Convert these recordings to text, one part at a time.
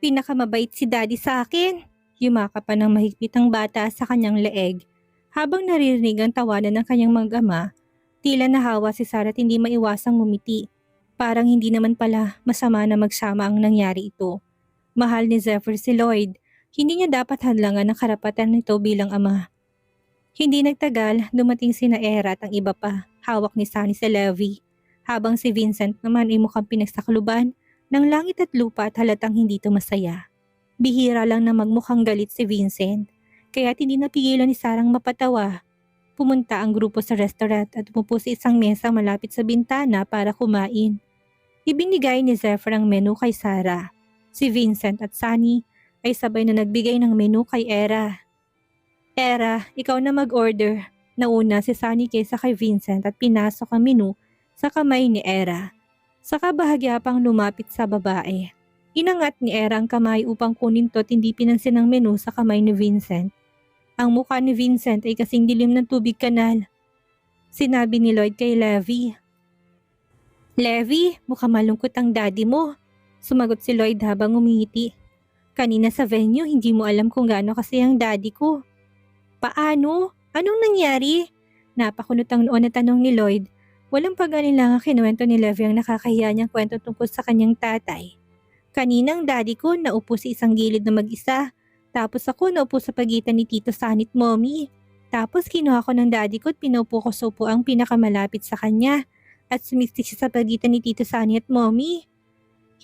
Pinakamabait si Daddy sa akin. Yumakap pa ng mahigpit ang bata sa kanyang leeg. Habang naririnig ang tawanan ng kanyang mag-ama, tila nahawa si Sarah at hindi maiwasang ngumiti. Parang hindi naman pala masama na magsama ang nangyari ito. Mahal ni Zephyr si Lloyd. Hindi niya dapat hadlangan ang karapatan nito bilang ama. Hindi nagtagal, dumating sina Era at ang iba pa. Hawak ni Sunny si Levi. Habang si Vincent naman ay mukhang pinagsakluban ng langit at lupa at halatang hindi ito masaya. Bihira lang na magmukhang galit si Vincent, kaya hindi napigilan ni Sarang mapatawa. Pumunta ang grupo sa restaurant at umupo sa isang mesa malapit sa bintana para kumain. Ibinigay ni Zephyr ang menu kay Sarah. Si Vincent at Sunny ay sabay na nagbigay ng menu kay Era. Era, ikaw na mag-order. Nauna si Sunny kaysa kay Vincent at pinasok ang menu sa kamay ni Era. Saka bahagya pang lumapit sa babae. Inangat ni Era ang kamay upang kunin to at hindi pinansin ang menu sa kamay ni Vincent. Ang mukha ni Vincent ay kasing dilim ng tubig kanal. Sinabi ni Lloyd kay Levi. Levi, mukhang malungkot ang daddy mo. Sumagot si Lloyd habang umingiti. Kanina sa venue, hindi mo alam kung gaano kasi ang daddy ko. Paano? Anong nangyari? Napakunot ang noon na tanong ni Lloyd. Walang pag-alinlangang kinuwento ni Levi ang nakakahiya niyang kwento tungkol sa kanyang tatay. Kaninang daddy ko naupo sa isang gilid na mag-isa. Tapos ako naupo sa pagitan ni Tito Sunny at Mommy. Tapos kinuha ko ng daddy ko at pinaupo ko sa upuang pinakamalapit sa kanya. At sumistik siya sa pagitan ni Tito Sunny at Mommy.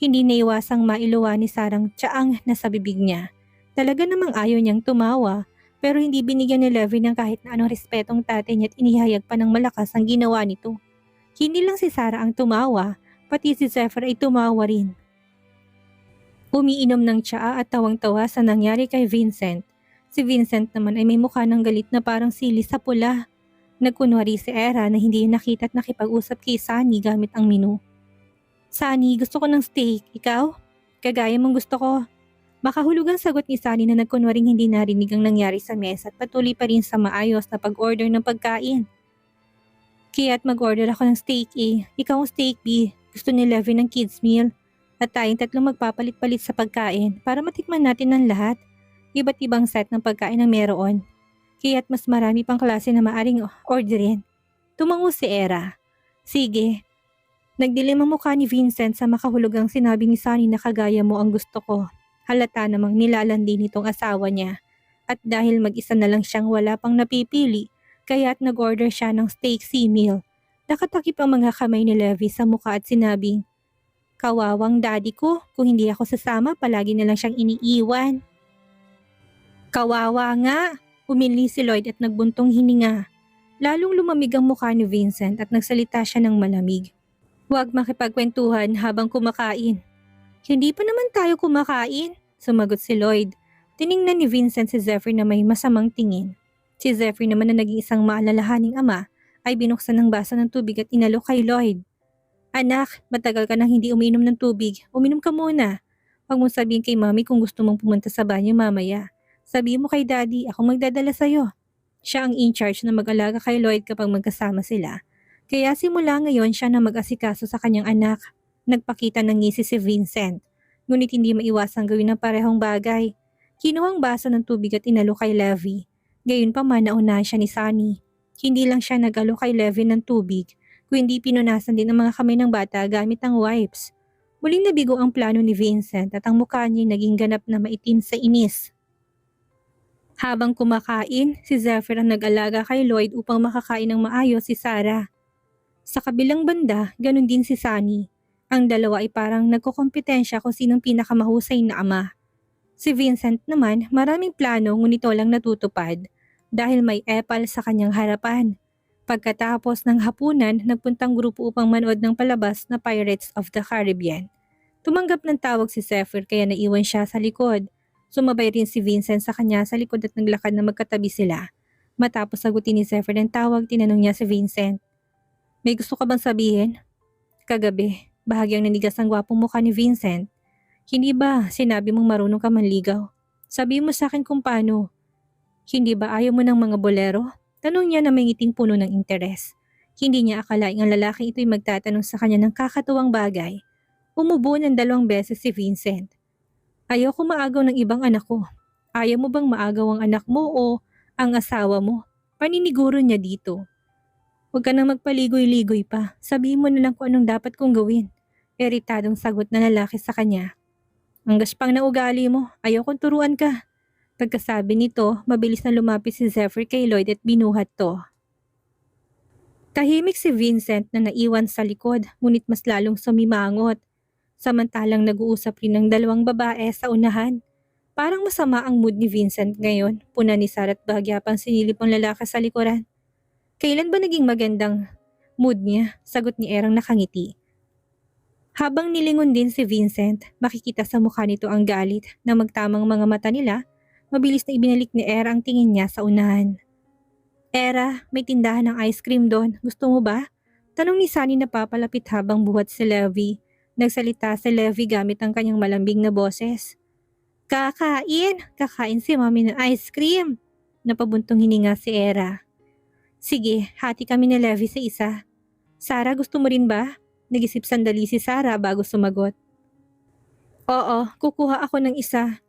Hindi naiwasang mailuwa ni Sarang tsaang nasa bibig niya. Talaga namang ayaw niyang tumawa. Pero hindi binigyan ni Levi ng kahit na anong respetong tatay niya at inihayag pa ng malakas ang ginawa nito. Hindi lang si Sarah ang tumawa, pati si Zephyr ay tumawa rin. Umiinom ng tsaa at tawang-tawa sa nangyari kay Vincent. Si Vincent naman ay may mukha ng galit na parang sili sa pula. Nagkunwari si Era na hindi nakita at nakipag-usap kay Sunny gamit ang menu. Sunny, gusto ko ng steak. Ikaw? Kagaya mong gusto ko. Makahulugang sagot ni Sunny na nagkunwaring hindi narinig ang nangyari sa mesa at patuloy pa rin sa maayos na pag-order ng pagkain. Kaya't mag-order ako ng steak A, ikaw ang steak B, gusto ni Levi ng kids meal, at tayong tatlong magpapalit-palit sa pagkain para matikman natin ng lahat. Iba't ibang set ng pagkain ang meron. Kaya't mas marami pang klase na maaring orderin. Tumango si Era. Sige. Nagdilim ang mukha ni Vincent sa makahulugang sinabi ni Sunny na kagaya mo ang gusto ko. Halata namang nilalandi nitong asawa niya. At dahil mag-isa na lang siyang wala pang napipili, kaya't nag-order siya ng steak sea meal. Nakatakip ang mga kamay ni Levi sa mukha at sinabing, Kawawang daddy ko, kung hindi ako sasama palagi na lang siyang iniiwan. Kawawa nga, umili si Lloyd at nagbuntong hininga. Lalong lumamig ang mukha ni Vincent at nagsalita siya ng malamig. Huwag makipagkwentuhan habang kumakain. Hindi pa naman tayo kumakain, sumagot si Lloyd. Tiningnan ni Vincent si Zephyr na may masamang tingin. Si Zephyr naman na naging isang maalalahaning ama ay binuksan ng baso ng tubig at inalok kay Lloyd. Anak, matagal ka nang hindi uminom ng tubig. Uminom ka muna. Huwag mong sabihin kay mami kung gusto mong pumunta sa banyo mamaya. Sabihin mo kay daddy, akong magdadala sa'yo. Siya ang in-charge na mag-alaga kay Lloyd kapag magkasama sila. Kaya simula ngayon siya na mag-asikaso sa kanyang anak. Nagpakita ng ngisi si Vincent, ngunit hindi maiwasang gawin ang parehong bagay. Kinuha ang baso ng tubig at inalok kay Levi. Gayon pa man naunahan siya ni Sunny. Hindi lang siya nag-alok kay Levi ng tubig, kundi pinunasan din ang mga kamay ng bata gamit ang wipes. Muling nabigo ang plano ni Vincent at ang mukha niya naging ganap na maitim sa inis. Habang kumakain, si Zephyr ang nag-alaga kay Lloyd upang makakain ng maayos si Sarah. Sa kabilang banda, ganun din si Sunny. Ang dalawa ay parang nagkukompetensya kung sinong pinakamahusay na ama. Si Vincent naman maraming plano ngunit walang natutupad dahil may epal sa kanyang harapan. Pagkatapos ng hapunan, nagpuntang grupo upang manood ng palabas na Pirates of the Caribbean. Tumanggap ng tawag si Zephyr kaya naiwan siya sa likod. Sumabay rin si Vincent sa kanya sa likod at naglakad na magkatabi sila. Matapos sagutin ni Zephyr ng tawag, tinanong niya si Vincent. May gusto ka bang sabihin? Kagabi, bahagyang nanigas ang gwapong mukha ni Vincent. Hindi ba sinabi mong marunong ka manligaw? Sabi mo sa akin kung paano. Hindi ba ayaw mo ng mga bolero? Tanong niya na may ngiting puno ng interes. Hindi niya akalaing ang lalaking ito'y magtatanong sa kanya ng kakatuwang bagay. Umubo ng 2 beses si Vincent. Ayoko maagaw ng ibang anak ko. Ayaw mo bang maagaw ang anak mo o ang asawa mo? Paniniguro niya dito. Huwag ka nang magpaligoy-ligoy pa. Sabihin mo na lang kung anong dapat kong gawin. Iritadong sagot na lalaki sa kanya. Ang gaspang na ugali mo, ayaw kong turuan ka. Pagkasabi nito, mabilis na lumapit si Zephyr kay Lloyd at binuhat to. Tahimik si Vincent na naiwan sa likod, ngunit mas lalong sumimangot. Samantalang nag-uusap rin ng dalawang babae sa unahan. Parang masama ang mood ni Vincent ngayon, puna ni Sarah at bahagya pang sinilip ang lalaki sa likuran. Kailan ba naging magandang mood niya? Sagot ni Erang nakangiti. Habang nilingon din si Vincent, makikita sa mukha nito ang galit na magtamang mga mata nila, mabilis na ibinalik ni Era ang tingin niya sa unahan. Era, may tindahan ng ice cream doon. Gusto mo ba? Tanong ni Sunny na papalapit habang buhat si Levi. Nagsalita si Levi gamit ang kanyang malambing na boses. Kakain si mami ng ice cream. Napabuntong hininga si Era. Sige, hati kami ni Levi sa isa. Sarah, gusto mo rin ba? Nag-isip sandali si Sarah bago sumagot. Oo, kukuha ako ng isa.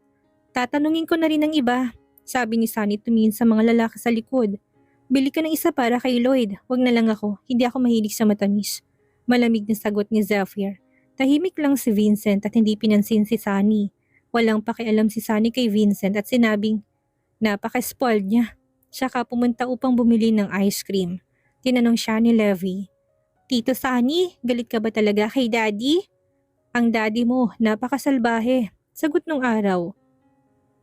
Tatanungin ko na rin ng iba, sabi ni Sunny tumingin sa mga lalaki sa likod. Bili ka ng isa para kay Lloyd, wag na lang ako, hindi ako mahilig sa matamis. Malamig na sagot ni Zephyr. Tahimik lang si Vincent at hindi pinansin si Sunny. Walang pakialam si Sunny kay Vincent at sinabing, napaka-spoiled niya. Saka pumunta upang bumili ng ice cream. Tinanong siya ni Levi. Tito Sunny, galit ka ba talaga kay Daddy? Ang daddy mo, napakasalbahe. Sagot nung araw.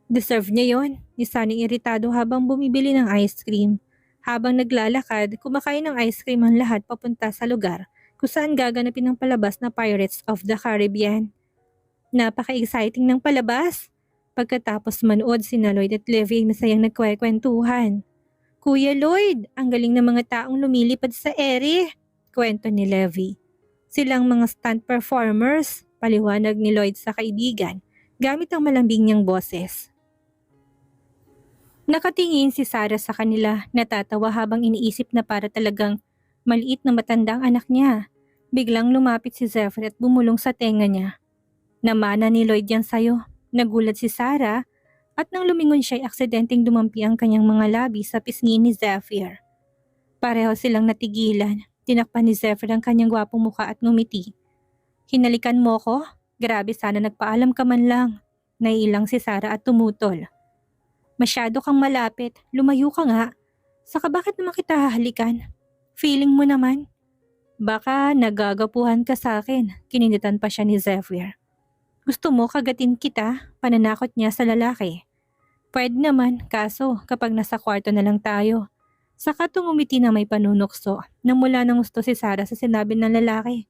Deserve niya yon, ni Sunny iritado habang bumibili ng ice cream. Habang naglalakad, kumakain ng ice cream ang lahat papunta sa lugar kung saan gaganapin ang palabas na Pirates of the Caribbean. Napaka-exciting ng palabas. Pagkatapos manood si Lloyd at Levi ay masayang nagkwekwentuhan. Kuya Lloyd, ang galing ng mga taong lumilipad sa ere, kwento ni Levi. Silang mga stunt performers, paliwanag ni Lloyd sa kaibigan, gamit ang malambing niyang boses. Nakatingin si Sarah sa kanila, natatawa habang iniisip na para talagang maliit na matandang anak niya. Biglang lumapit si Zephyr at bumulong sa tenga niya. Namana ni Lloyd yan sayo. Nagulat si Sarah at nang lumingon siya ay aksidenteng dumampi ang kanyang mga labi sa pisngi ni Zephyr. Pareho silang natigilan. Tinakpan ni Zephyr ang kanyang gwapong mukha at ngumiti. Hinalikan mo ko? Grabe, sana nagpaalam ka man lang. Naiilang si Sarah at tumutol. Masyado kang malapit, lumayo ka nga. Saka bakit naman kita hahalikan? Feeling mo naman. Baka nagagapuhan ka sa akin, kininitan pa siya ni Zephyr. Gusto mo kagatin kita, pananakot niya sa lalaki. Pwede naman, kaso kapag nasa kwarto na lang tayo. Saka tungumiti na may panunukso na mula nang gusto si Sarah sa sinabi ng lalaki.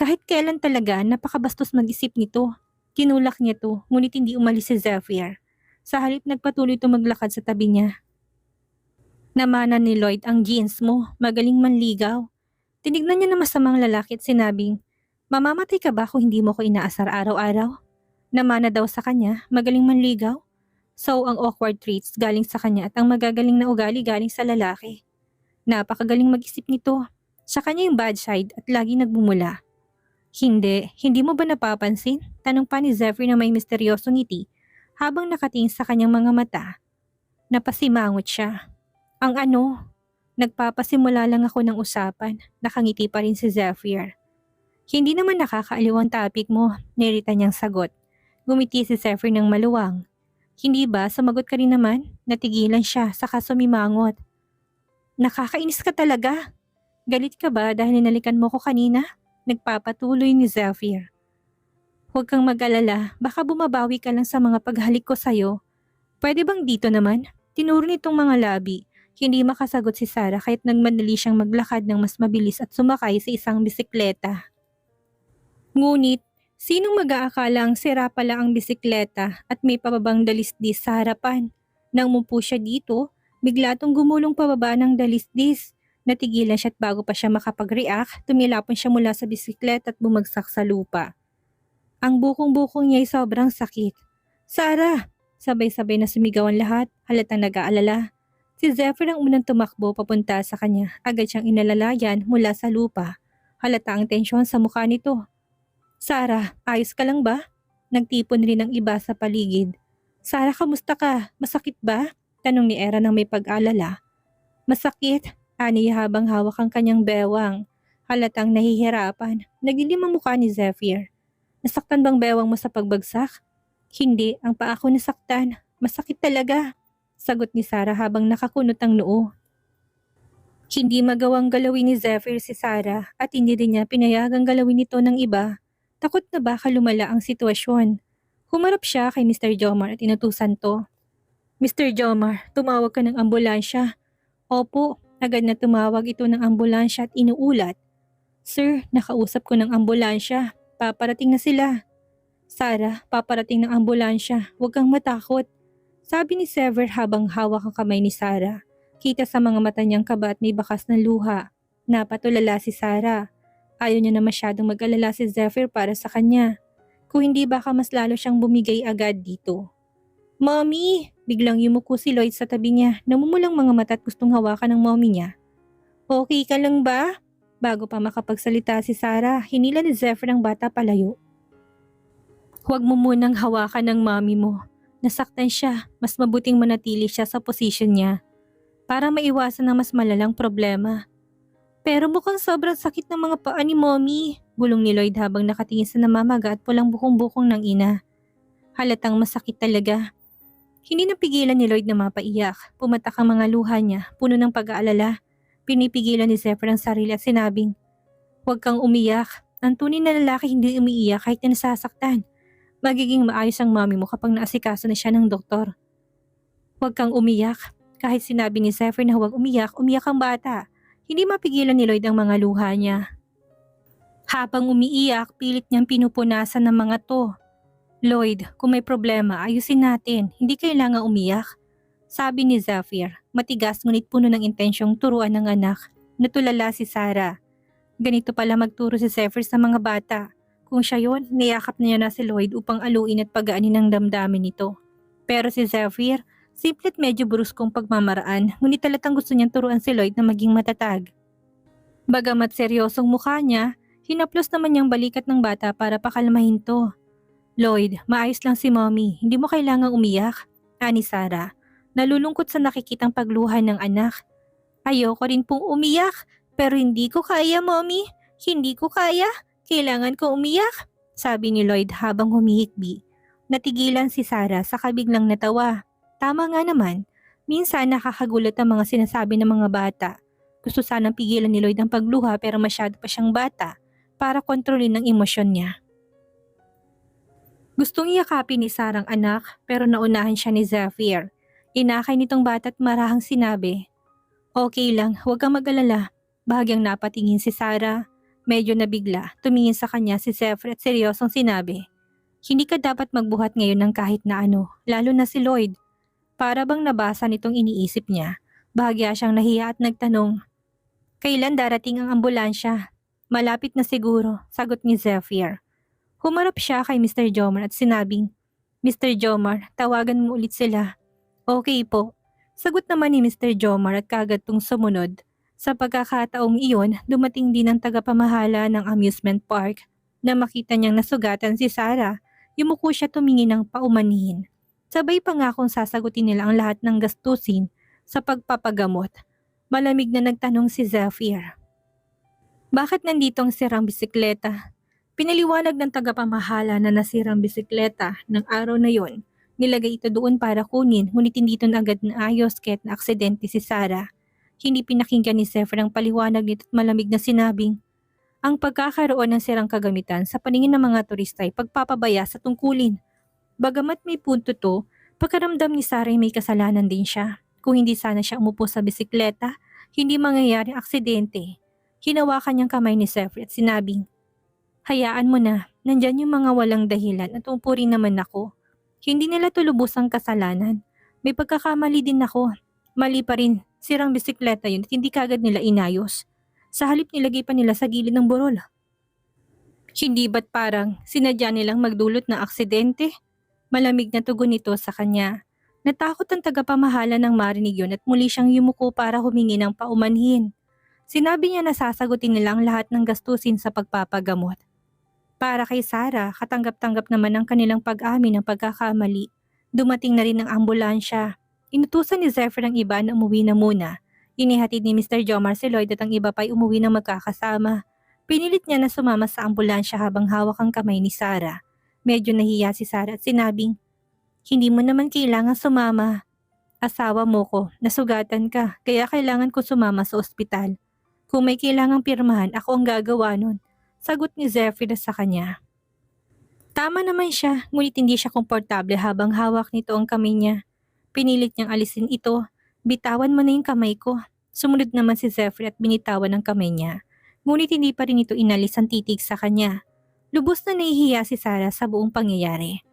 Kahit kailan talaga napakabastos mag-isip nito. Tinulak niya to, ngunit hindi umalis si Zephyr. Sa halip nagpatuloy ito maglakad sa tabi niya. Namana ni Lloyd ang jeans mo, magaling manligaw. Tinignan niya na masamang lalaki at sinabing, mamamatay ka ba kung hindi mo ko inaasar araw-araw? Namana daw sa kanya, magaling manligaw. So ang awkward traits galing sa kanya at ang magagaling na ugali galing sa lalaki. Napakagaling mag-isip nito. Sa kanya yung bad side at lagi nagmumula. Hindi mo ba napapansin? Tanong pa ni Zephyr na may misteryoso ngiti habang nakatingin sa kanyang mga mata. Napasimangot siya. Ang ano? Nagpapasimula lang ako ng usapan. Nakangiti pa rin si Zephyr. Hindi naman nakakaaliw ang topic mo, nirita niyang sagot. Gumiti si Zephyr ng maluwang. Hindi ba, sumagot ka rin naman? Natigilan siya, saka sumimangot. Nakakainis ka talaga. Galit ka ba dahil ninalikan mo ko kanina? Nagpapatuloy ni Zephyr. Huwag kang mag-alala, baka bumabawi ka lang sa mga paghalik ko sa'yo. Pwede bang dito naman? Tinuro nitong mga labi. Hindi makasagot si Sarah kahit nagmadali siyang maglakad ng mas mabilis at sumakay sa isang bisikleta. Ngunit, sinong mag-aakala ang sira pala ang bisikleta at may pababang dalisdis sa harapan? Nang umupo siya dito, bigla tong gumulong pababa ng dalisdis. Natigilan siya at bago pa siya makapag-react, tumilapon siya mula sa bisikleta at bumagsak sa lupa. Ang bukong-bukong niya ay sobrang sakit. Sarah! Sabay-sabay na sumigaw ang lahat, halatang nag-aalala. Si Zephyr ang unang tumakbo papunta sa kanya, agad siyang inalalayan mula sa lupa. Halata ang tensyon sa mukha nito. Sarah, ayos ka lang ba? Nagtipon rin ang iba sa paligid. Sarah, kamusta ka? Masakit ba? Tanong ni Era ng may pag-alala. Masakit, ani habang hawak ang kanyang bewang. Halatang nahihirapan. Naglilim ang mukha ni Zephyr. Nasaktan bang bewang mo sa pagbagsak? Hindi, ang paa ko nasaktan. Masakit talaga. Sagot ni Sarah habang nakakunot ang noo. Hindi magawang galawin ni Zephyr si Sarah at hindi rin niya pinayagang galawin ito ng iba. Takot na baka lumala ang sitwasyon. Humarap siya kay Mr. Jomar at inutusan to. Mr. Jomar, tumawag ka ng ambulansya. Opo, agad na tumawag ito ng ambulansya at inuulat. Sir, nakausap ko ng ambulansya. Paparating na sila. Sarah, paparating ng ambulansya. Huwag kang matakot. Sabi ni Sever habang hawak ang kamay ni Sarah. Kita sa mga mata niyang kaba at may bakas ng luha. Napatulala si Sarah. Ayaw niya na masyadong mag-alala si Zephyr para sa kanya. Kung hindi baka mas lalo siyang bumigay agad dito. Mommy! Biglang yumuko si Lloyd sa tabi niya. Namumulang mga mata at gustong hawakan ng mommy niya. Okay ka lang ba? Bago pa makapagsalita si Sarah, hinila ni Zephyr ang bata palayo. Huwag mo munang hawakan ng mommy mo. Nasaktan siya, mas mabuting manatili siya sa posisyon niya. Para maiwasan ang mas malalang problema. Pero mukhang sobrang sakit ng mga paa ni mommy. Bulong ni Lloyd habang nakatingin sa namamaga at pulang bukong-bukong ng ina. Halatang masakit talaga. Hindi napigilan ni Lloyd na mapaiyak. Pumatak ang mga luha niya, puno ng pag-aalala. Pinipigilan ni Zephyr ang sarili at sinabing, huwag kang umiyak. Ang tunay na lalaki hindi umiiyak kahit na nasasaktan. Magiging maayos ang mami mo kapag naasikaso na siya ng doktor. Huwag kang umiyak. Kahit sinabi ni Zephyr na huwag umiyak, umiyak ang bata. Hindi mapigilan ni Lloyd ang mga luha niya. Habang umiiyak, pilit niyang pinupunasan ng mga to. Lloyd, kung may problema, ayusin natin. Hindi kailangang umiyak. Sabi ni Zephyr, matigas ngunit puno ng intensyong turuan ng anak. Natulala si Sarah. Ganito pala magturo si Zephyr sa mga bata. Kung siya yon, niyakap niya na si Lloyd upang aluin at pagaanin ang damdamin nito. Pero si Zephyr, simple at medyo bruskong pagmamaraan, ngunit talatang gusto niyang turuan si Lloyd na maging matatag. Bagamat seryosong mukha niya, hinaplos naman niyang balikat ng bata para pakalmahin to. Lloyd, maayos lang si mommy, hindi mo kailangang umiyak, ani Sarah. Nalulungkot sa nakikitang pagluha ng anak. Ayoko rin pong umiyak, pero hindi ko kaya mommy, hindi ko kaya, kailangan ko umiyak, sabi ni Lloyd habang humihikbi. Natigilan si Sarah sa kabiglang natawa. Tama nga naman, minsan nakakagulat ang mga sinasabi ng mga bata. Gusto sanang pigilan ni Lloyd ang pagluha pero masyado pa siyang bata para kontrolin ang emosyon niya. Gustong iyakapin ni Sarah ang anak pero naunahan siya ni Zephyr. Inakay nitong bata at marahang sinabi, okay lang, huwag kang mag-alala. Bahagyang napatingin si Sarah. Medyo nabigla, tumingin sa kanya si Zephyr at seryosong sinabi, hindi ka dapat magbuhat ngayon ng kahit na ano, lalo na si Lloyd. Para bang nabasa nitong iniisip niya. Bahagya siyang nahiya at nagtanong, kailan darating ang ambulansya? Malapit na siguro, sagot ni Zephyr. Humarap siya kay Mr. Jomar at sinabing, Mr. Jomar, tawagan mo ulit sila. Okay po. Sagot naman ni Mr. Jomar at kagad tong sumunod. Sa pagkakataong iyon, dumating din ang tagapamahala ng amusement park. Na makita niyang nasugatan si Sarah, yumuko siya tumingin ng paumanhin. Sabay pa nga kung sasagutin nila ang lahat ng gastusin sa pagpapagamot. Malamig na nagtanong si Zephyr. Bakit nandito ang sirang bisikleta? Pinaliwanag ng tagapamahala na nasirang bisikleta ng araw na yon. Nilagay ito doon para kunin, ngunit hindi ito agad na ayos kahit na aksidente si Sarah. Hindi pinakinggan ni Zephyr ang paliwanag nito at malamig na sinabing, ang pagkakaroon ng sirang kagamitan sa paningin ng mga turista ay pagpapabaya sa tungkulin. Bagamat may punto to, pagkaramdam ni Sarah ay may kasalanan din siya. Kung hindi sana siya umupo sa bisikleta, hindi mangyayari aksidente. Hinawakan niyang kamay ni Zephyr at sinabing, hayaan mo na, nandyan yung mga walang dahilan at umpuri naman ako. Hindi nila tulubusang kasalanan. May pagkakamali din ako. Mali pa rin, sirang bisikleta yun at hindi kagad nila inayos. Sa halip nilagay pa nila sa gilid ng burol. Hindi ba't parang sinadya nilang magdulot ng aksidente? Malamig na tugon nito sa kanya. Natakot ang tagapamahala ng marinig yun at muli siyang yumuko para humingi ng paumanhin. Sinabi niya na sasagutin nila ang lahat ng gastusin sa pagpapagamot. Para kay Sarah, katanggap-tanggap naman ang kanilang pag-amin ng pagkakamali. Dumating na rin ang ambulansya. Inutusan ni Zephyr ang iba na umuwi na muna. Inihatid ni Mr. Jomar si Lloyd at ang iba pa'y umuwi ng magkakasama. Pinilit niya na sumama sa ambulansya habang hawak ang kamay ni Sarah. Medyo nahiya si Sarah at sinabing, "Hindi mo naman kailangan sumama. Asawa mo ko, nasugatan ka, kaya kailangan ko sumama sa ospital. Kung may kailangang pirmahan, ako ang gagawa nun." Sagot ni Zephyr sa kanya. Tama naman siya, ngunit hindi siya komportable habang hawak nito ang kamay niya. Pinilit niyang alisin ito. "Bitawan mo na yung kamay ko." Sumunod naman si Zephyr at binitawan ang kamay niya. Ngunit hindi pa rin ito inalis ang titig sa kanya. Lubos na nahihiya si Sarah sa buong pangyayari.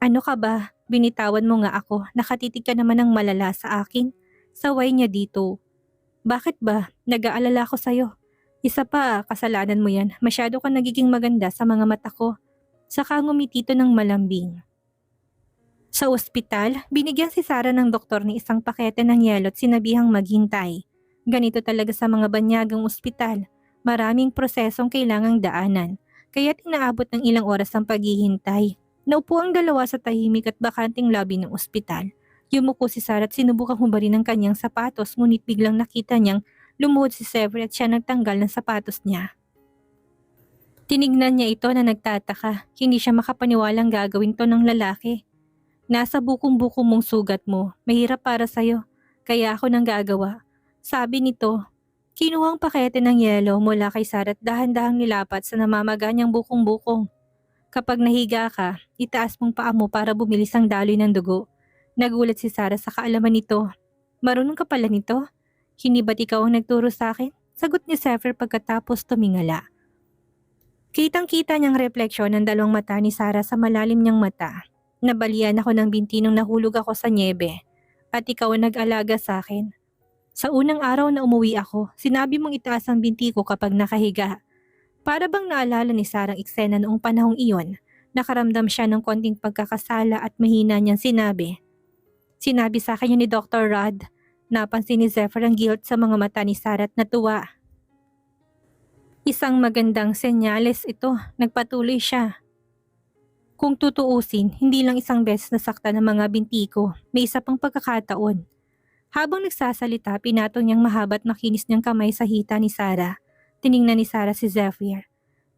"Ano ka ba? Binitawan mo nga ako. Nakatitig ka naman ng malala sa akin." Saway niya dito. "Bakit ba? Nag-aalala ko sa'yo. Isa pa, kasalanan mo yan. Masyado ka nagiging maganda sa mga mata ko." Saka ngumiti ito ng malambing. Sa ospital, binigyan si Sarah ng doktor ng isang pakete ng yelo at sinabihang maghintay. Ganito talaga sa mga banyagang ospital. Maraming prosesong kailangang daanan, kaya't inaabot ng ilang oras ang paghihintay. Naupo ang dalawa sa tahimik at bakanting lobby ng ospital. Yumuko si Sarah at sinubukang hubarin ang kanyang sapatos, ngunit biglang nakita niyang lumuhod si Zephyr at siya nagtanggal ng sapatos niya. Tinignan niya ito na nagtataka. Hindi siya makapaniwalang gagawin to ng lalaki. "Nasa bukong-buko mong sugat mo. Mahirap para sa'yo. Kaya ako nang gagawa." Sabi nito. Kinuha ang pakete ng yelo mula kay Sarah at dahan-dahang nilapat sa namamaga niyang bukong-bukong. "Kapag nahiga ka, itaas mong paa mo para bumilis ang daloy ng dugo." Nagulat si Sarah sa kaalaman nito. "Marunong ka pala nito? Hindi ba't ikaw ang nagturo sa akin?" Sagot ni Zephyr pagkatapos tumingala. Kitang-kita niyang refleksyon ng dalawang mata ni Sarah sa malalim niyang mata. "Nabalian ako ng binti nung nahulog ako sa nyebe. At ikaw ang nag-alaga sa akin. Sa unang araw na umuwi ako, sinabi mong itaas ang binti ko kapag nakahiga." Para bang naalala ni Sarah ang eksena noong panahong iyon, nakaramdam siya ng konting pagkakasala at mahina niyang sinabi. "Sinabi sa akin yun ni Dr. Rod." Napansin ni Zephyr ang guilt sa mga mata ni Sarah at natuwa. Isang magandang senyales ito, nagpatuloy siya. "Kung tutuusin, hindi lang isang beses nasaktan ng mga binti ko, may isa pang pagkakataon." Habang nagsasalita, pinatong niyang mahaba at makinis niyang kamay sa hita ni Sarah. Tiningnan ni Sarah si Zephyr.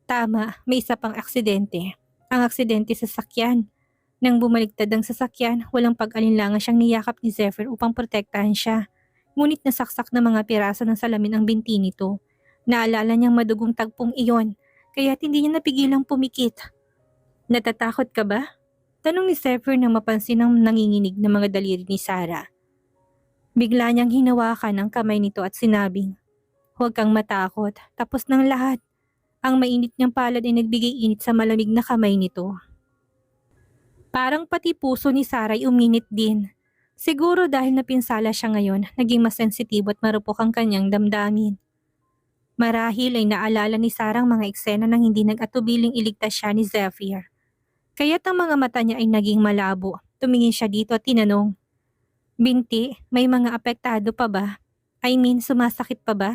"Tama, may isa pang aksidente. Ang aksidente sa sasakyan." Nang bumaliktad ang sasakyan, walang pag-alinlangan siyang niyakap ni Zephyr upang protektahan siya. Ngunit nasaksak na mga piraso ng salamin ang binti nito. Naalala niyang madugong tagpong iyon, kaya hindi niya napigilang pumikit. "Natatakot ka ba?" Tanong ni Zephyr nang mapansin ang nanginginig na mga daliri ni Sarah. Bigla niyang hinawakan ang kamay nito at sinabing, "Huwag kang matakot, tapos ng lahat." Ang mainit niyang palad ay nagbigay init sa malamig na kamay nito. Parang pati puso ni Sarah ay uminit din. Siguro dahil napinsala siya ngayon, naging mas sensitibo at marupok ang kanyang damdamin. Marahil ay naalala ni Sarah ang mga eksena nang hindi nag-atubiling iligtas siya ni Zephyr. Kaya't ang mga mata niya ay naging malabo. Tumingin siya dito at tinanong, "Binti, may mga apektado pa ba? I mean, sumasakit pa ba?"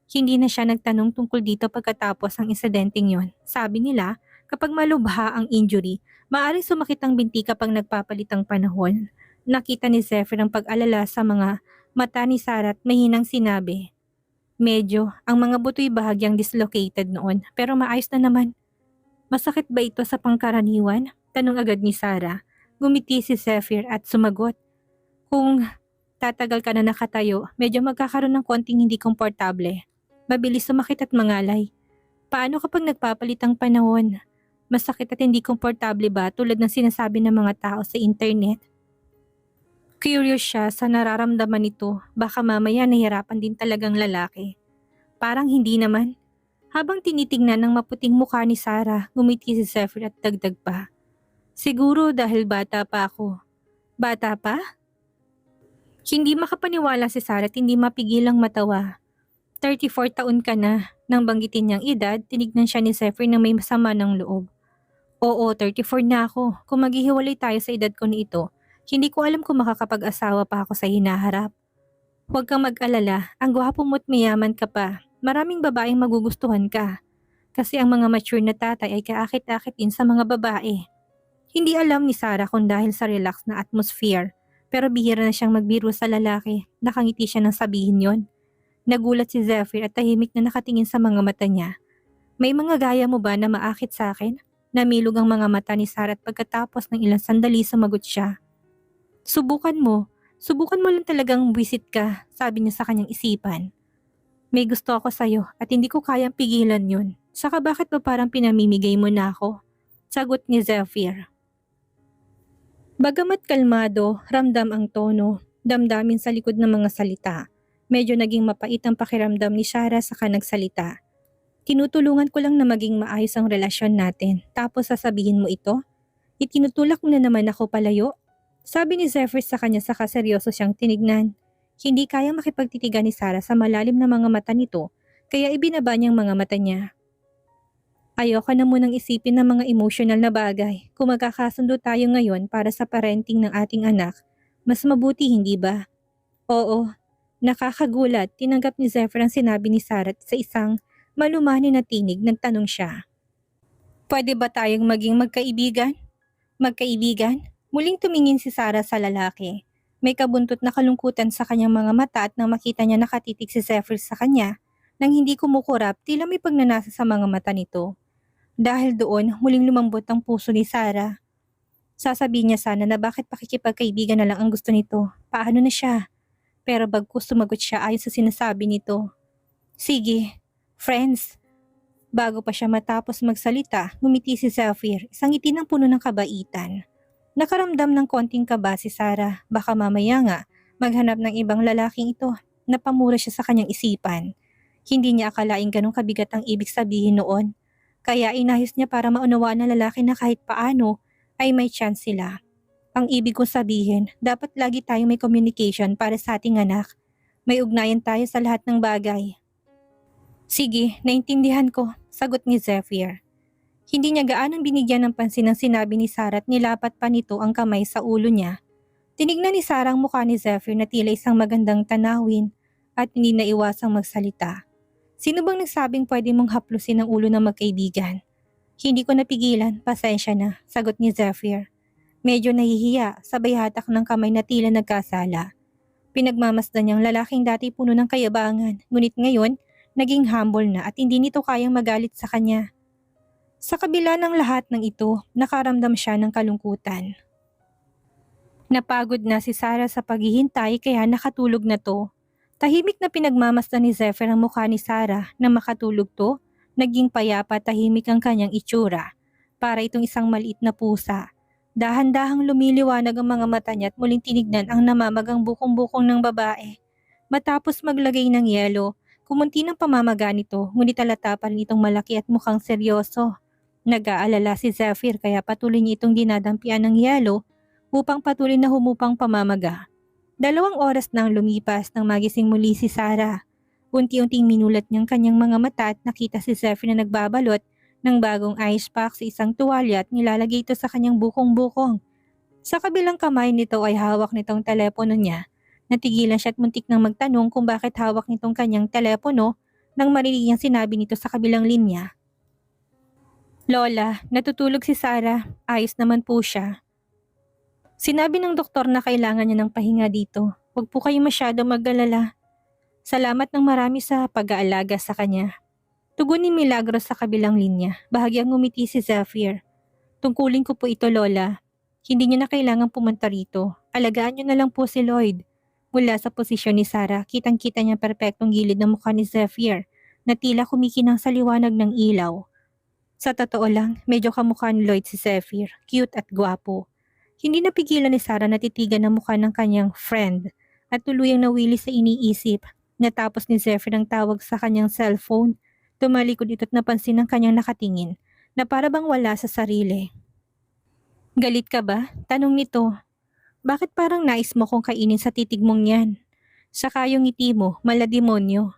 Hindi na siya nagtanong tungkol dito pagkatapos ang insidenteng yon. Sabi nila, kapag malubha ang injury, maaaring sumakit ang binti kapag nagpapalit ang panahon. Nakita ni Zephyr ang pag-alala sa mga mata ni Sarah at mahinang sinabi, "Medyo, ang mga buto'y bahagyang dislocated noon, pero maayos na naman." "Masakit ba ito sa pangkaraniwan?" Tanong agad ni Sarah. Ngumiti si Zephyr at sumagot, "Kung tatagal ka na nakatayo, medyo magkakaroon ng konting hindi komportable. Mabilis sumakit at mangalay. Paano kapag nagpapalit ang panahon? Masakit at hindi komportable ba tulad ng sinasabi ng mga tao sa internet?" Curious siya sa nararamdaman nito, baka mamaya nahirapan din talagang lalaki. Parang hindi naman. Habang tinitingnan ng maputing mukha ni Sarah, ngumiti si Zephyr at dagdag pa, "Siguro dahil bata pa ako." "Bata pa?" Hindi makapaniwala si Sarah at hindi mapigilang matawa. 34 taon ka na." Nang banggitin niyang edad, tinignan siya ni Zephyr na may masama ng loob. "Oo, 34 na ako. Kung maghihiwalay tayo sa edad ko na ito, hindi ko alam kung makakapag-asawa pa ako sa hinaharap." "Huwag kang mag-alala, ang gwapo mo't mayaman ka pa. Maraming babaeng magugustuhan ka." Kasi ang mga mature na tatay ay kaakit-akit din sa mga babae. Hindi alam ni Sarah kung dahil sa relax na atmosphere, pero bihira na siyang magbiro sa lalaki. Nakangiti siya nang sabihin yon. Nagulat si Zephyr at tahimik na nakatingin sa mga mata niya. May mga gaya mo ba na maakit sa akin? Namilog ang mga mata ni Sarah at pagkatapos ng ilang sandali sumagot siya. Subukan mo. Subukan mo lang talagang wisit ka, sabi niya sa kanyang isipan. May gusto ako sa'yo at hindi ko kayang pigilan yun. Saka bakit ba parang pinamimigay mo na ako? Sagot ni Zephyr. Bagamat kalmado, ramdam ang tono, damdamin sa likod ng mga salita. Medyo naging mapait ang pakiramdam ni Sarah sa nagsalita. Tinutulungan ko lang na maging maayos ang relasyon natin, tapos sasabihin mo ito? Itinutulak mo na naman ako palayo? Sabi ni Zephyr sa kanya saka seryoso siyang tinignan. Hindi kayang makipagtitigan ni Sarah sa malalim na mga mata nito, kaya ibinaba niyang mga mata niya. Ayoko na munang isipin ng mga emosyonal na bagay. Kung magkakasundo tayo ngayon para sa parenting ng ating anak, mas mabuti hindi ba? Oo. Nakakagulat, tinanggap ni Zephyr ang sinabi ni Sarah at sa isang malumanay na tinig nagtanong siya. Pwede ba tayong maging magkaibigan? Magkaibigan? Muling tumingin si Sarah sa lalaki. May kabuntot na kalungkutan sa kanyang mga mata at nang makita niya nakatitig si Zephyr sa kanya, nang hindi kumukurap tila may pagnanasa sa mga mata nito. Dahil doon, muling lumambot ang puso ni Sarah. Sasabihin niya sana na bakit pakikipagkaibigan na lang ang gusto nito. Paano na siya? Pero bagkus sumagot siya ayon sa sinasabi nito. Sige, friends. Bago pa siya matapos magsalita, ngumiti si Zephyr, isang ngiti ng puno ng kabaitan. Nakaramdam ng konting kaba si Sarah, baka mamaya nga maghanap ng ibang lalaking ito. Napamura siya sa kanyang isipan. Hindi niya akalaing ganong kabigat ang ibig sabihin noon. Kaya inayos niya para maunawaan ng lalaki na kahit paano ay may chance sila. Ang ibig kong sabihin, dapat lagi tayong may communication para sa ating anak. May ugnayan tayo sa lahat ng bagay. Sige, naintindihan ko, sagot ni Zephyr. Hindi niya gaanong binigyan ng pansin ang sinabi ni Sarah at nilapat pa nito ang kamay sa ulo niya. Tinignan ni Sarah ang mukha ni Zephyr na tila isang magandang tanawin at hindi naiwasang magsalita. Sino bang nagsabing pwede mong haplusin ang ulo ng magkaibigan? Hindi ko napigilan, pasensya na, sagot ni Zephyr. Medyo nahihiya, sabay hatak ng kamay na tila nagkasala. Pinagmamasdan niyang lalaking dati puno ng kayabangan, ngunit ngayon, naging humble na at hindi nito kayang magalit sa kanya. Sa kabila ng lahat ng ito, nakaramdam siya ng kalungkutan. Napagod na si Sarah sa paghihintay kaya nakatulog na to. Tahimik na pinagmamasdan ni Zephyr ang mukha ni Sarah na makatulog to, naging payapa tahimik ang kanyang itsura. Para itong isang maliit na pusa. Dahan-dahang lumiliwanag ang mga mata niya at muling tinignan ang namamagang bukong-bukong ng babae. Matapos maglagay ng yelo, kumunti ng pamamaga nito ngunit halata pa rin itong malaki at mukhang seryoso. Nag-aalala si Zephyr kaya patuloy niya itong dinadampian ng yelo upang patuloy na humupang pamamaga. 2 oras nang lumipas nang magising muli si Sarah. Unti-unting minulat niyang kanyang mga mata at nakita si Zephyr na nagbabalot ng bagong ice pack sa isang tuwalya at nilalagay ito sa kanyang bukong-bukong. Sa kabilang kamay nito ay hawak nitong telepono niya. Natigilan siya at muntik nang magtanong kung bakit hawak nitong kanyang telepono nang marinig niyang sinabi nito sa kabilang linya. Lola, natutulog si Sarah. Ayos naman po siya. Sinabi ng doktor na kailangan niya ng pahinga dito. Huwag po kayo masyado mag-alala. Salamat ng marami sa pag-aalaga sa kanya. Tugon ni Milagros sa kabilang linya. Bahagyang ngumiti si Zephyr. Tungkulin ko po ito, Lola. Hindi niyo na kailangang pumunta rito. Alagaan niyo na lang po si Lloyd. Mula sa posisyon ni Sarah, kitang-kita niya perpektong gilid ng mukha ni Zephyr na tila kumikinang sa liwanag ng ilaw. Sa totoo lang, medyo kamukha ni Lloyd si Zephyr, cute at gwapo. Hindi napigilan ni Sarah na titigan ang mukha ng kanyang friend at tuluyang nawili sa iniisip. Natapos ni Zephyr ang tawag sa kanyang cellphone, tumalikod ito at napansin ng kanyang nakatingin na para bang wala sa sarili. Galit ka ba? Tanong nito. Bakit parang nais mo kong kainin sa titig mong yan? Saka yung ngiti mo, malademonyo.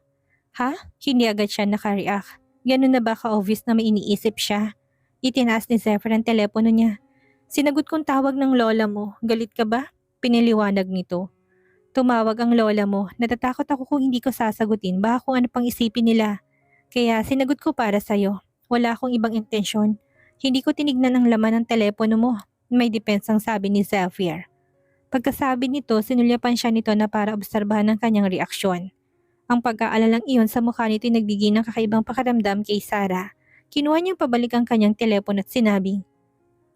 Ha? Hindi agad siya nakareact. Ganun na ba ka-obvious na may iniisip siya? Itinaas ni Zephyr ang telepono niya. Sinagot kong tawag ng lola mo. Galit ka ba? Piniliwanag nito. Tumawag ang lola mo. Natatakot ako kung hindi ko sasagutin. Baka kung ano pang isipin nila. Kaya sinagot ko para sa'yo. Wala akong ibang intensyon. Hindi ko tinignan ang laman ng telepono mo. May depensang sabi ni Zephyr. Pagkasabi nito, sinulyapan siya nito na para obserbahan ang kanyang reaksyon. Ang pag-aalalang iyon sa mukha nito ay nagbigay ng kakaibang pakiramdam kay Sarah. Kinuha niyang pabalik ang kanyang telepono at sinabing,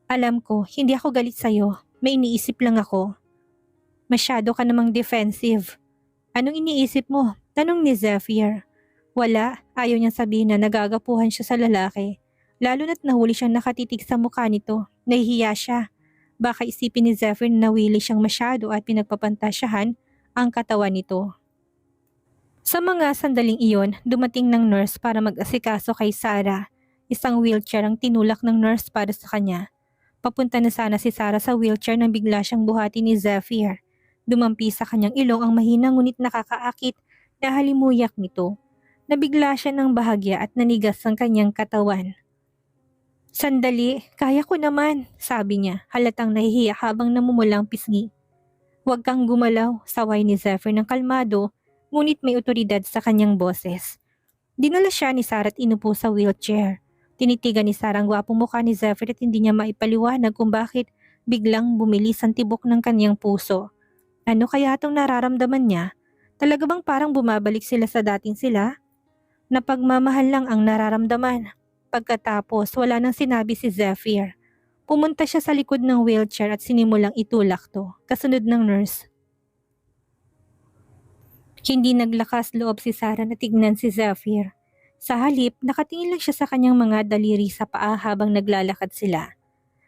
"Alam ko, hindi ako galit sa'yo. May iniisip lang ako." "Masyado ka namang defensive." "Anong iniisip mo?" tanong ni Zephyr. Wala, ayaw niyang sabihin na nagagapuhan siya sa lalaki. Lalo na't nahuli siyang nakatitig sa mukha nito. Nahihiya siya. Baka isipin ni Zephyr na nawili siyang masyado at pinagpapantasyahan ang katawan nito. Sa mga sandaling iyon, dumating ng nurse para mag-asikaso kay Sarah. Isang wheelchair ang tinulak ng nurse para sa kanya. Papunta na sana si Sarah sa wheelchair nang bigla siyang buhati ni Zephyr. Dumampi sa kanyang ilong ang mahina ngunit nakakaakit na halimuyak nito. Nabigla siya ng bahagya at nanigas ang kanyang katawan. "Sandali, kaya ko naman," sabi niya, halatang nahihiya habang namumulang pisngi. "Huwag kang gumalaw," saway ni Zephyr ng kalmado, ngunit may otoridad sa kanyang boses. Dinala siya ni Sarah at inupo sa wheelchair. Tinitigan ni Sarah ang gwapong mukha ni Zephyr at hindi niya maipaliwanag kung bakit biglang bumilis ang tibok ng kanyang puso. Ano kaya itong nararamdaman niya? Talaga bang parang bumabalik sila sa dating sila? Napagmamahal lang ang nararamdaman. Pagkatapos, wala nang sinabi si Zephyr. Pumunta siya sa likod ng wheelchair at sinimulang itulak to, kasunod ng nurse. Hindi naglakas loob si Sarah na tignan si Zephyr. Sa halip, nakatingin lang siya sa kanyang mga daliri sa paa habang naglalakad sila.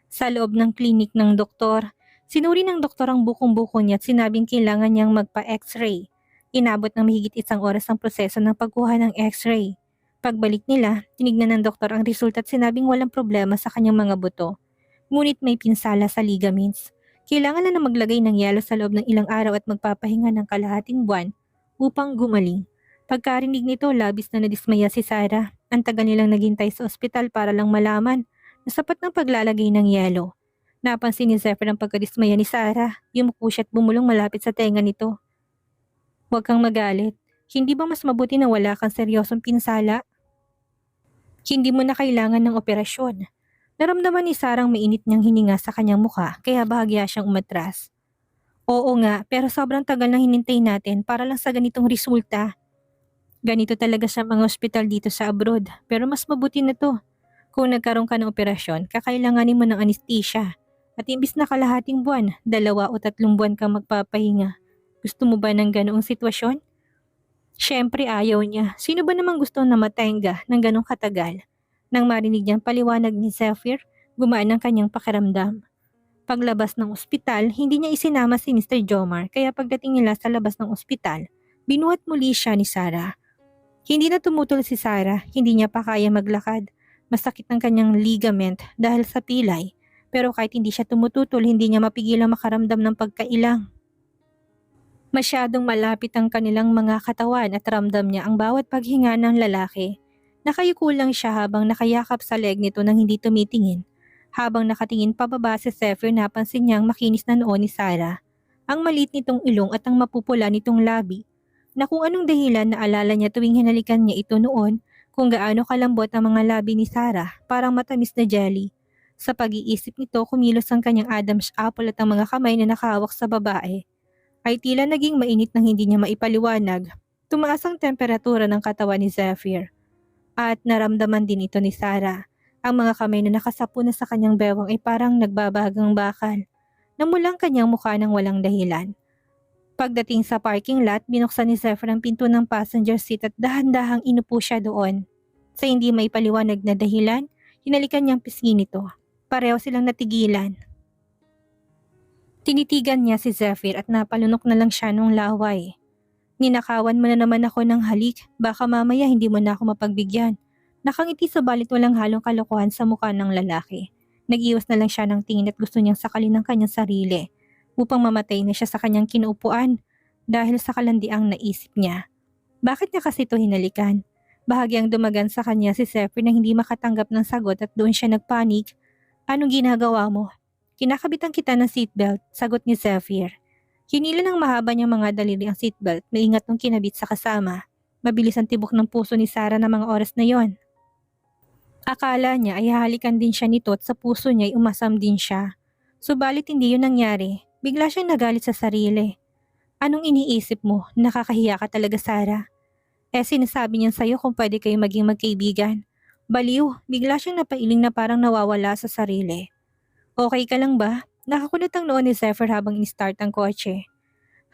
Sa loob ng klinik ng doktor, sinuri ng doktor ang bukong-buko niya at sinabing kailangan niyang magpa-x-ray. Inabot ng mahigit 1 oras ang proseso ng pagkuha ng x-ray. Pagbalik nila, tinignan ng doktor ang resulta at sinabing walang problema sa kanyang mga buto. Ngunit may pinsala sa ligaments. Kailangan na maglagay ng yelo sa loob ng ilang araw at magpapahinga ng kalahating buwan upang gumaling. Pagkarinig nito, labis na nadismaya si Sarah. Ang tagal nilang naghintay sa ospital para lang malaman na sapat ng paglalagay ng yelo. Napansin ni Zephyr ang pagkadismaya ni Sarah. Yumuko siya at bumulong malapit sa tenga nito. "Huwag kang magalit. Hindi ba mas mabuti na wala kang seryosong pinsala? Hindi mo na kailangan ng operasyon." Naramdaman ni Sarah ang mainit niyang hininga sa kanyang mukha kaya bahagya siyang umatras. "Oo nga, pero sobrang tagal na hinintay natin para lang sa ganitong resulta. Ganito talaga sa mga ospital dito sa abroad, pero mas mabuti na to. Kung nagkaroon ka ng operasyon, kakailanganin mo ng anesthesia. At imbis na kalahating buwan, 2 o 3 buwan kang magpapahinga. Gusto mo ba ng ganoong sitwasyon?" Siyempre ayaw niya. Sino ba namang gusto na matenga ng ganong katagal? Nang marinig niyang paliwanag ni Zephyr, gumaan ang kanyang pakiramdam. Paglabas ng ospital, hindi niya isinama si Mr. Jomar kaya pagdating nila sa labas ng ospital, binuhat muli siya ni Sarah. Hindi na tumutol si Sarah, hindi niya pa kaya maglakad. Masakit ang kanyang ligament dahil sa pilay, pero kahit hindi siya tumututol, hindi niya mapigilang makaramdam ng pagkailang. Masyadong malapit ang kanilang mga katawan at ramdam niya ang bawat paghinga ng lalaki. Nakayuko lang siya habang nakayakap sa leg nito nang hindi tumitingin. Habang nakatingin pababa si Zephyr, napansin niyang makinis na noo ni Sarah. Ang maliit nitong ilong at ang mapupula nitong labi. Na kung anong dahilan naalala niya tuwing hinalikan niya ito noon, kung gaano kalambot ang mga labi ni Sarah, parang matamis na jelly. Sa pag-iisip nito, kumilos ang kanyang Adam's apple at ang mga kamay na nakahawak sa babae ay tila naging mainit nang hindi niya maipaliwanag. Tumaas ang temperatura ng katawan ni Zephyr. At naramdaman din ito ni Sarah. Ang mga kamay na nakasapo na sa kanyang bewang ay parang nagbabagang bakal. Namulang kanyang mukha ng walang dahilan. Pagdating sa parking lot, binuksan ni Zephyr ang pinto ng passenger seat at dahan-dahang inupo siya doon. Sa hindi maipaliwanag na dahilan, hinalikan niyang pisngi nito. Pareho silang natigilan. Tinitigan niya si Zephyr at napalunok na lang siya nung laway. "Ninakawan mo na naman ako ng halik, baka mamaya hindi mo na ako mapagbigyan." Nakangiti subalit walang halong kalokohan sa mukha ng lalaki. Nag-iwas na lang siya ng tingin at gusto niyang sakalin ng kanyang sarili upang mamatay na siya sa kanyang kinuupuan dahil sa kalandiang naisip niya. Bakit niya kasi ito hinalikan? Bahagyang dumagan sa kanya si Zephyr na hindi makatanggap ng sagot at doon siya nagpanik. "Anong ginagawa mo?" "Kinakabitan kita ng seatbelt," sagot ni Zephyr. Hinila ng mahaba niyang mga daliri ang seatbelt na ingat nung kinabit sa kasama. Mabilis ang tibok ng puso ni Sarah ng mga oras na yon. Akala niya ay hahalikan din siya nito at sa puso niya ay umasam din siya. Subalit hindi yun nangyari. Bigla siyang nagalit sa sarili. Anong iniisip mo? Nakakahiya ka talaga, Sarah. Sinasabi niyan sa'yo kung pwede kayo maging magkaibigan. Baliw, bigla siyang napailing na parang nawawala sa sarili. Okay ka lang ba? Nakakunot ang noon ni Zephyr habang in-start ang kotse.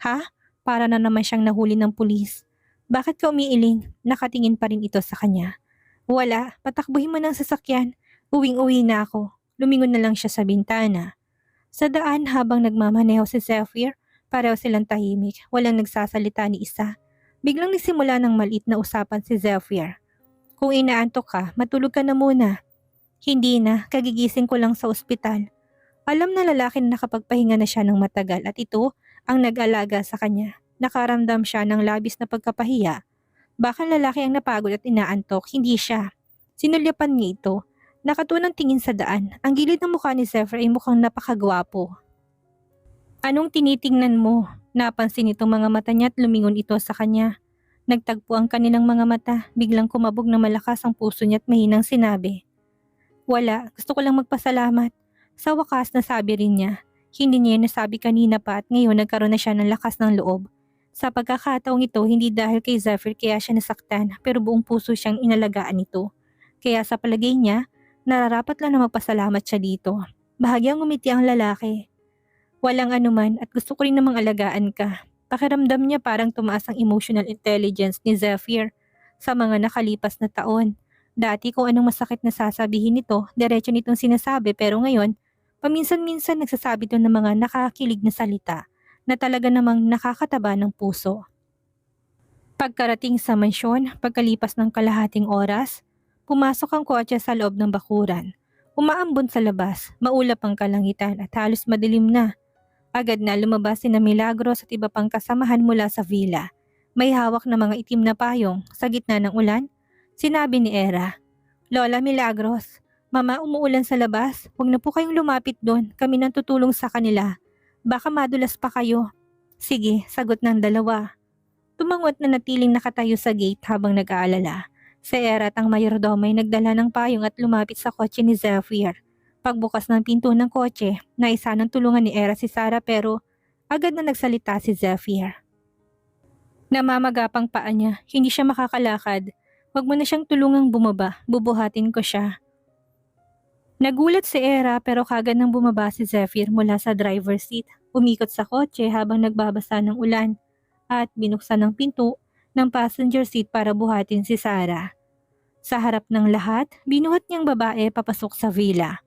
Ha? Para na naman siyang nahuli ng pulis. Bakit ka umiiling? Nakatingin pa rin ito sa kanya. Wala, patakbuhin mo ng sasakyan. Uwing-uwi na ako. Lumingon na lang siya sa bintana. Sa daan habang nagmamaneho si Zephyr, pareho silang tahimik, walang nagsasalita ni isa. Biglang nagsimula ng maliit na usapan si Zephyr. Kung inaantok ka, matulog ka na muna. Hindi na, kagigising ko lang sa ospital. Alam na lalaki na nakapagpahinga na siya ng matagal at ito ang nag-alaga sa kanya. Nakaramdam siya ng labis na pagkapahiya. Baka lalaki ang napagod at inaantok, hindi siya. Sinulyapan niya ito. Nakatunang tingin sa daan. Ang gilid ng mukha ni Zephyr ay mukhang napakagwapo. Anong tinitingnan mo? Napansin itong mga mata niya at lumingon ito sa kanya. Nagtagpo ang kanilang mga mata. Biglang kumabog na malakas ang puso niya at mahinang sinabi. Wala, gusto ko lang magpasalamat. Sa wakas nasabi rin niya. Hindi niya nasabi kanina pa at ngayon nagkaroon na siya ng lakas ng loob. Sa pagkakataong ito, hindi dahil kay Zephyr kaya siya nasaktan pero buong puso siyang inalagaan ito. Kaya sa palagay niya, nararapat lang na magpasalamat siya dito. Bahagyang ngumiti ang lalaki. Walang anuman at gusto ko rin namang alagaan ka. Pakiramdam niya parang tumaas ang emotional intelligence ni Zephyr sa mga nakalipas na taon. Dati kung anong masakit na sasabihin nito, diretso nitong sinasabi pero ngayon, paminsan-minsan nagsasabi ito ng mga nakakilig na salita na talaga namang nakakataba ng puso. Pagkarating sa mansyon, pagkalipas ng kalahating oras, pumasok ang kotse sa loob ng bakuran. Umaambon sa labas, maulap ang kalangitan at halos madilim na. Agad na lumabas sina Milagros at iba pang kasamahan mula sa villa. May hawak na mga itim na payong sa gitna ng ulan. Sinabi ni Era, Lola Milagros, Mama umuulan sa labas, huwag na po kayong lumapit doon, kami nang tutulong sa kanila. Baka madulas pa kayo. Sige, sagot ng dalawa. Tumangot na natiling nakatayo sa gate habang nag-aalala. Si Era at ang mayordomo ay nagdala ng payong at lumapit sa kotse ni Zephyr. Pagbukas ng pinto ng kotse, naisa ng tulungan ni Era si Sarah pero agad na nagsalita si Zephyr. Namamagapang paa niya, hindi siya makakalakad. Huwag mo na siyang tulungang bumaba, bubuhatin ko siya. Nagulat si Era pero kagad nang bumaba si Zephyr mula sa driver's seat. Umikot sa kotse habang nagbabasa ng ulan at binuksan ng pinto ng passenger seat para buhatin si Sarah. Sa harap ng lahat, binuhat niyang babae papasok sa villa.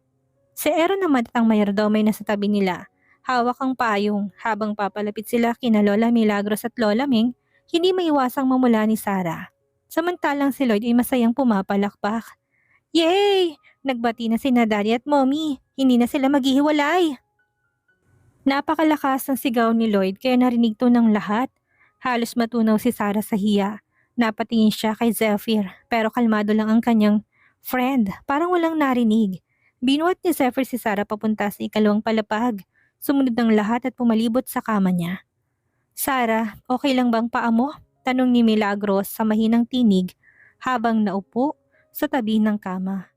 Si Era naman at ang mayordomo ay nasa tabi nila. Hawak ang payong habang papalapit sila kina Lola Milagros at Lola Ming, hindi maiwasang mamula ni Sarah. Samantalang si Lloyd ay masayang pumapalakpak. Yay! Nagbati na sina Daddy at Mommy. Hindi na sila maghihiwalay. Napakalakas ng sigaw ni Lloyd kaya narinig to ng lahat. Halos matunaw si Sarah sa hiya. Napatingin siya kay Zephyr pero kalmado lang ang kanyang friend. Parang walang narinig. Binuhat ni Zephyr si Sarah papunta sa ikalawang palapag. Sumunod ng lahat at pumalibot sa kama niya. Sarah, okay lang bang paa mo? Tanong ni Milagros sa mahinang tinig habang naupo sa tabi ng kama.